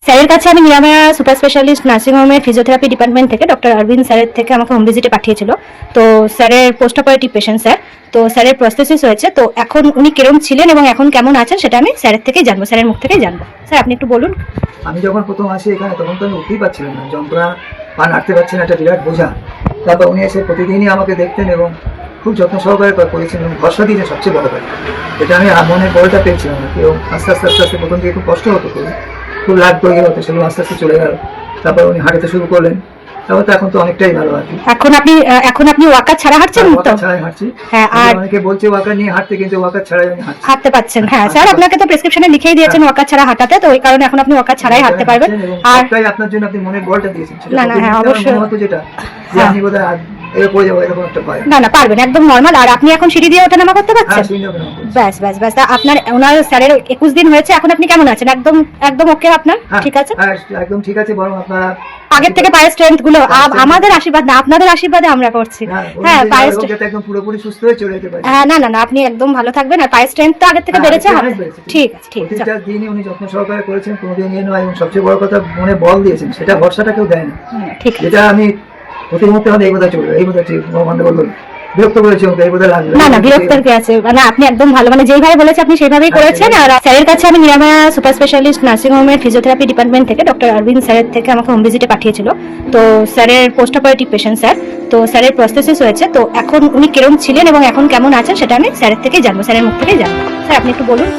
স্যারের কাছে আমি নিরাময়া সুপার স্পেশালিস্ট নার্সিং হোমের ফিজিওথেরাপি ডিপার্টমেন্ট থেকে ডক্টর অরবিন্দ স্যারের থেকে আমাকে হোম ভিজিটে পাঠিয়েছিল। তো স্যারের পোস্ট অপারেটিভ পেশেন্ট স্যার, তো স্যারের প্রস্থেসিস হয়েছে। তো এখন উনি কিরম ছিলেন এবং এখন কেমন আছেন সেটা আমি স্যারের থেকেই জানবো, স্যারের মুখ থেকেই জানবো। স্যার আপনি একটু বলুন। আমি যখন প্রথম আসি এখানে তখন তো আমি উঠতেই পারছিলাম না, যন্ত্রণা পা নাড়তে পারছি না, একটা বিরাট বোঝা। তারপর উনি এসে প্রতিদিনই আমাকে দেখতেন এবং খুব যত্ন সহকারে করেছেন এবং ভরসা দিয়েছেন সবচেয়ে বড় কথা। এটা আমি মনের বলটা পেয়েছিলাম না, কেউ আস্তে আস্তে আস্তে আস্তে প্রথম থেকে খুব কষ্ট হতো, খুব লাগতো ইয়ে হতো, সেগুলো আস্তে আস্তে চলে গেল। তারপর উনি হাঁটাতে শুরু করলেন, তারপর তো এখন তো অনেকটাই ভালো আর কি। এখন আপনি ওয়াকার ছাড়া হাঁটছেন তো? ওয়াকার ছাড়াই হাঁটছি। হ্যাঁ, আর অনেকে বলছে ওয়াকার নিয়ে হাঁটতে, কিন্তু ওয়াকার ছাড়াই আমি হাঁটছি। হাঁটতে পাচ্ছেন? হ্যাঁ স্যার, আপনাকে তো প্রেসক্রিপশনে লিখেই দিয়েছেন ওয়াকার ছাড়া হাঁটাতে, তো ওই কারণে এখন আপনি ওয়াকার ছাড়াই হাঁটতে পারবেন। আর তাই আপনার জন্য আপনি মনের বলটা দিয়েছেন, না না, হ্যাঁ অবশ্যই মনে হতো যেটা যে আপনি বোধহয় এর পড়ে যাবো এরকম একটা ভয়। না না, পারবেন, একদম নর্মাল। আর আপনি এখন সিঁড়ি দিয়ে ওঠানামা করতে পারছেন? ব্যাস ব্যাস ব্যাস। তা আপনার ওনার স্যারের 21 দিন হয়েছে, এখন আপনি কেমন আছেন? একদম একদম ওকে আপনার? ঠিক আছে, একদম ঠিক আছে। বরং আপনারা আগের থেকে পায়ের স্ট্রেংথ গুলো আমাদের আশীর্বাদ না, আপনাদের আশীর্বাদে আমরা করছি। হ্যাঁ, পায়ের একদম পুরোপুরি সুস্থ হয়ে চলে যেতে পারে। হ্যাঁ, না না না, আপনি একদম ভালো থাকবেন। আর পায়ের স্ট্রেংথ তো আগের থেকে বেড়েছে। ঠিক আছে, ঠিক আছে। প্রতিটা দিনই উনি যত্ন সহকারে করেছেন, কোনোদিন ইয়ে নয়, এবং সবচেয়ে বড় কথা মনে বল দিয়েছেন, সেটা ভরসাটা কেউ দেয় না। ঠিক আছে, যেটা আমি প্রতি মুহূর্তে হলে এই কথা চলবে, এই কথা ঠিক ভগবান বলবো বিরক্ত করেছে ওকে, এই কথা লাগবে না না, বিরক্তের কি আছে? মানে আপনি একদম ভালো, মানে যেইভাবে বলেছে আপনি সেইভাবেই করেছেন। আর স্যারের কাছে আমি নিরাময়া সুপার স্পেশালিস্ট নার্সিং হোমের ফিজিওথেরাপি ডিপার্টমেন্ট থেকে ডক্টর অরবিন্দ স্যারের থেকে আমাকে হোম ভিজিটে পাঠিয়েছিল। তো স্যারের পোস্ট অপারেটিভ পেশেন্ট স্যার, তো স্যারের প্রস্থেসিস হয়েছে। তো এখন উনি কিরম ছিলেন এবং এখন কেমন আছেন সেটা আমি স্যারের থেকেই জানবো, স্যারের মুখ থেকেই জানবো। স্যার আপনি একটু বলুন।